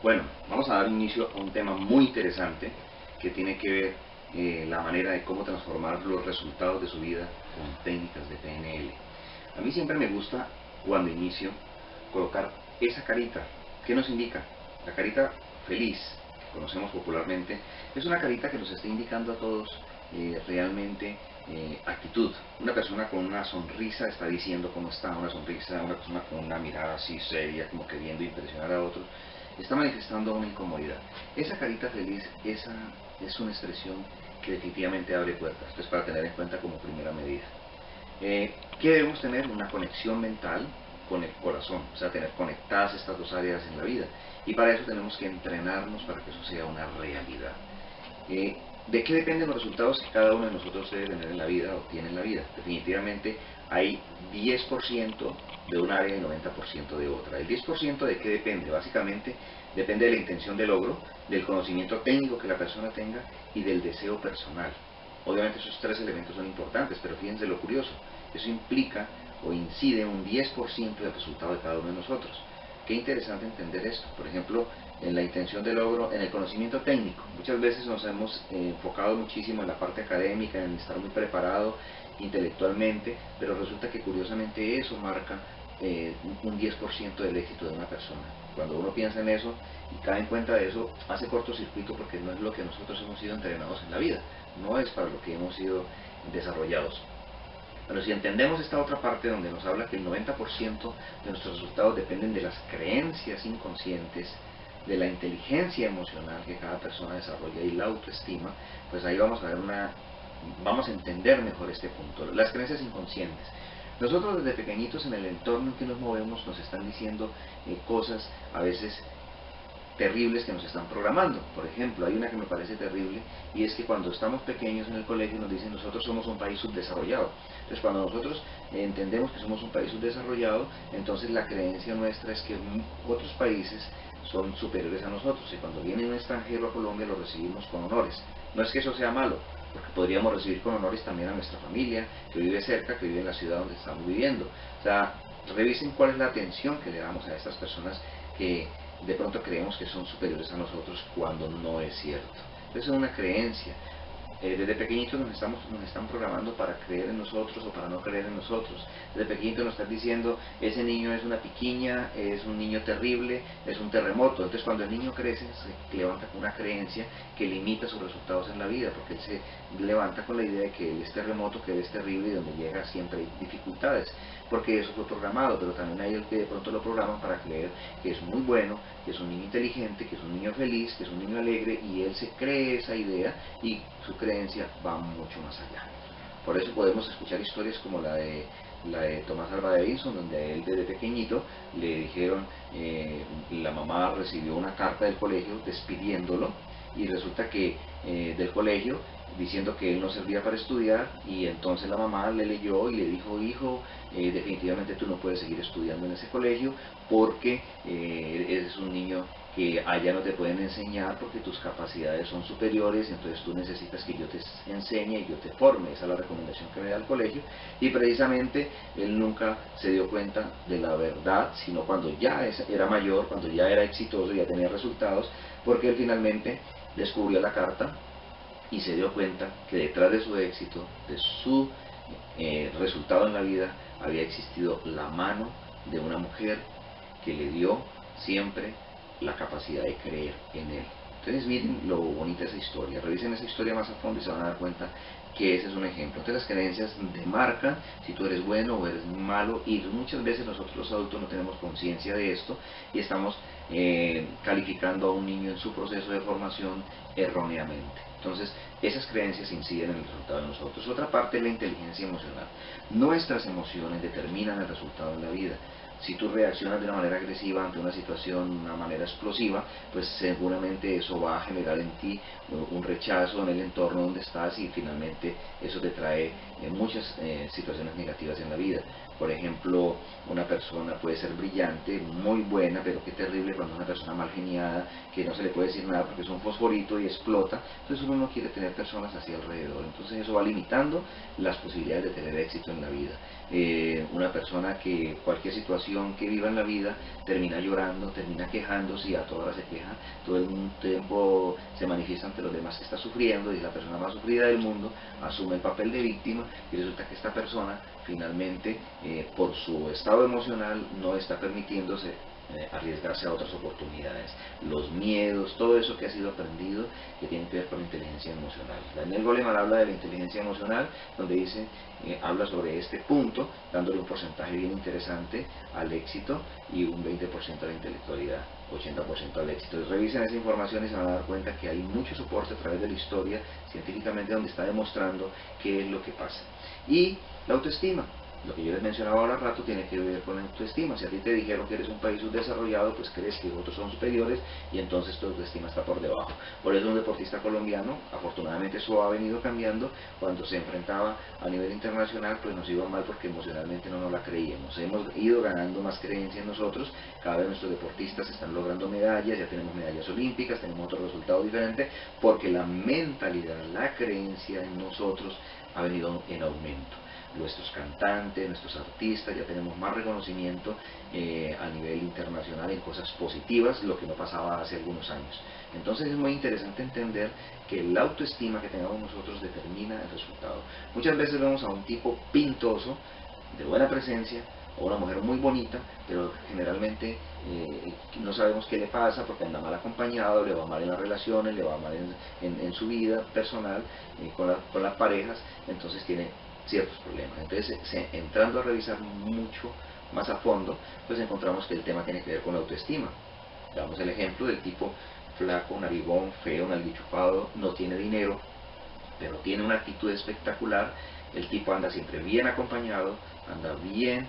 Bueno, vamos a dar inicio a un tema muy interesante que tiene que ver la manera de cómo transformar los resultados de su vida con técnicas de PNL. A mí siempre me gusta, cuando inicio, colocar esa carita. ¿Qué nos indica? La carita feliz, que conocemos popularmente, es una carita que nos está indicando a todos realmente actitud. Una persona con una sonrisa está diciendo cómo está, una sonrisa, una persona con una mirada así seria, como queriendo impresionar a otros, está manifestando una incomodidad. Esa carita feliz, esa es una expresión que definitivamente abre puertas. Esto es para tener en cuenta como primera medida. ¿Qué debemos tener? Una conexión mental con el corazón, o sea, tener conectadas estas dos áreas en la vida. Y para eso tenemos que entrenarnos para que eso sea una realidad. ¿De qué dependen los resultados que cada uno de nosotros debe tener en la vida o tiene en la vida? Definitivamente hay 10% de un área y 90% de otra. ¿El 10% de qué depende? Básicamente depende de la intención de logro, del conocimiento técnico que la persona tenga y del deseo personal. Obviamente esos tres elementos son importantes, pero fíjense lo curioso, eso implica o incide un 10% del resultado de cada uno de nosotros. Qué interesante entender esto. Por ejemplo, en la intención de logro, en el conocimiento técnico. Muchas veces nos hemos enfocado muchísimo en la parte académica, en estar muy preparado intelectualmente, pero resulta que curiosamente eso marca un 10% del éxito de una persona. Cuando uno piensa en eso y cae en cuenta de eso, hace cortocircuito porque no es lo que nosotros hemos sido entrenados en la vida, no es para lo que hemos sido desarrollados. Pero si entendemos esta otra parte donde nos habla que el 90% de nuestros resultados dependen de las creencias inconscientes, de la inteligencia emocional que cada persona desarrolla y la autoestima, pues ahí vamos a ver vamos a entender mejor este punto. Las creencias inconscientes. Nosotros desde pequeñitos en el entorno en que nos movemos nos están diciendo cosas a veces terribles que nos están programando. Por ejemplo, hay una que me parece terrible y es que cuando estamos pequeños en el colegio nos dicen nosotros somos un país subdesarrollado. Entonces cuando nosotros entendemos que somos un país subdesarrollado, entonces la creencia nuestra es que otros países son superiores a nosotros y cuando viene un extranjero a Colombia lo recibimos con honores. No es que eso sea malo, porque podríamos recibir con honores también a nuestra familia que vive cerca, que vive en la ciudad donde estamos viviendo. O sea, revisen cuál es la atención que le damos a estas personas que de pronto creemos que son superiores a nosotros cuando no es cierto. Esa es una creencia. Desde pequeñitos nos están programando para creer en nosotros o para no creer en nosotros. Desde pequeñitos nos están diciendo, ese niño es una piquiña, es un niño terrible, es un terremoto. Entonces cuando el niño crece se levanta con una creencia que limita sus resultados en la vida, porque él se levanta con la idea de que él es terremoto, que él es terrible y donde llega siempre hay dificultades, porque eso fue programado. Pero también hay el que de pronto lo programan para creer que es muy bueno, que es un niño inteligente, que es un niño feliz, que es un niño alegre, y él se cree esa idea y su creencia va mucho más allá. Por eso podemos escuchar historias como la de Tomás Alva Edison, donde a él desde pequeñito le dijeron, la mamá recibió una carta del colegio despidiéndolo, y resulta que del colegio diciendo que él no servía para estudiar, y entonces la mamá le leyó y le dijo, hijo, definitivamente tú no puedes seguir estudiando en ese colegio porque eres un niño que allá no te pueden enseñar porque tus capacidades son superiores, entonces tú necesitas que yo te enseñe y yo te forme. Esa es la recomendación que me da el colegio, y precisamente él nunca se dio cuenta de la verdad, sino cuando ya era mayor, cuando ya era exitoso, ya tenía resultados, porque él finalmente descubrió la carta y se dio cuenta que detrás de su éxito, de su resultado en la vida, había existido la mano de una mujer que le dio siempre la capacidad de creer en él. Entonces miren lo bonita esa historia, revisen esa historia más a fondo y se van a dar cuenta que ese es un ejemplo. Entonces las creencias demarcan si tú eres bueno o eres malo, y muchas veces nosotros los adultos no tenemos conciencia de esto y estamos calificando a un niño en su proceso de formación erróneamente. Entonces esas creencias inciden en el resultado de nosotros. Otra parte es la inteligencia emocional. Nuestras emociones determinan el resultado en la vida. Si tú reaccionas de una manera agresiva ante una situación, de una manera explosiva, pues seguramente eso va a generar en ti un rechazo en el entorno donde estás, y finalmente eso te trae muchas situaciones negativas en la vida. Por ejemplo, una persona puede ser brillante, muy buena, pero qué terrible cuando una persona mal geniada, que no se le puede decir nada porque es un fosforito y explota. Entonces uno no quiere tener personas así alrededor, entonces eso va limitando las posibilidades de tener éxito en la vida. Una persona que cualquier situación situación que viva en la vida, termina llorando, termina quejándose, y a toda hora se queja, todo el tiempo se manifiesta ante los demás que está sufriendo, y es la persona más sufrida del mundo, asume el papel de víctima, y resulta que esta persona finalmente, por su estado emocional, no está permitiéndose arriesgarse a otras oportunidades, los miedos, todo eso que ha sido aprendido, que tiene que ver con la inteligencia emocional. Daniel Goleman habla de la inteligencia emocional, donde dice, habla sobre este punto, dándole un porcentaje bien interesante al éxito y un 20% a la intelectualidad, 80% al éxito. Entonces, revisen esa información y se van a dar cuenta que hay mucho soporte a través de la historia, científicamente, donde está demostrando qué es lo que pasa. Y la autoestima. Lo que yo les mencionaba ahora rato tiene que ver con la autoestima. Si a ti te dijeron que eres un país subdesarrollado, pues crees que otros son superiores, y entonces tu autoestima está por debajo. Por eso un deportista colombiano, afortunadamente eso ha venido cambiando, cuando se enfrentaba a nivel internacional, pues nos iba mal porque emocionalmente no nos la creíamos. Hemos ido ganando más creencia en nosotros, cada vez nuestros deportistas están logrando medallas, ya tenemos medallas olímpicas, tenemos otro resultado diferente, porque la mentalidad, la creencia en nosotros ha venido en aumento. Nuestros cantantes, nuestros artistas, ya tenemos más reconocimiento a nivel internacional en cosas positivas, lo que no pasaba hace algunos años. Entonces es muy interesante entender que la autoestima que tengamos nosotros determina el resultado. Muchas veces vemos a un tipo pintoso, de buena presencia, o una mujer muy bonita, pero generalmente no sabemos qué le pasa, porque anda mal acompañado, le va mal en las relaciones, le va mal en su vida personal, con las parejas, entonces tiene ciertos problemas. Entonces, entrando a revisar mucho más a fondo, pues encontramos que el tema tiene que ver con la autoestima. Damos el ejemplo del tipo flaco, narigón, feo, nalguichupado, no tiene dinero, pero tiene una actitud espectacular. El tipo anda siempre bien acompañado, anda bien,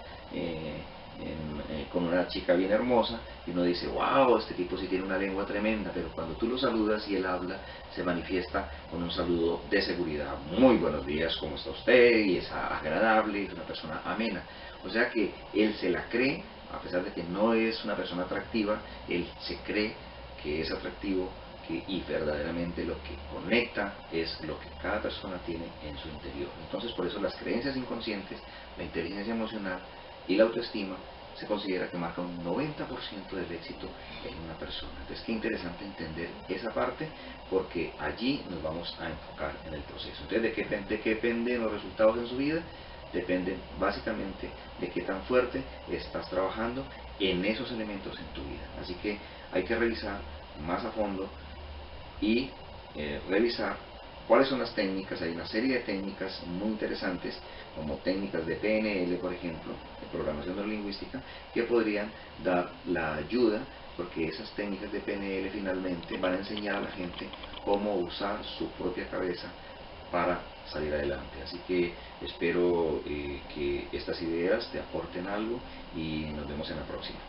con una chica bien hermosa, y uno dice, wow, este tipo sí tiene una lengua tremenda, pero cuando tú lo saludas y él habla, se manifiesta con un saludo de seguridad. Muy buenos días, ¿cómo está usted? Y es agradable, es una persona amena. O sea que él se la cree, a pesar de que no es una persona atractiva, él se cree que es atractivo, y verdaderamente lo que conecta es lo que cada persona tiene en su interior. Entonces, por eso las creencias inconscientes, la inteligencia emocional y la autoestima se considera que marca un 90% del éxito en una persona. Entonces, qué interesante entender esa parte, porque allí nos vamos a enfocar en el proceso. Entonces, ¿de qué dependen los resultados en su vida? Dependen básicamente de qué tan fuerte estás trabajando en esos elementos en tu vida. Así que hay que revisar más a fondo y revisar cuáles son las técnicas. Hay una serie de técnicas muy interesantes, como técnicas de PNL, por ejemplo, de programación neurolingüística, que podrían dar la ayuda, porque esas técnicas de PNL finalmente van a enseñar a la gente cómo usar su propia cabeza para salir adelante. Así que espero que estas ideas te aporten algo, y nos vemos en la próxima.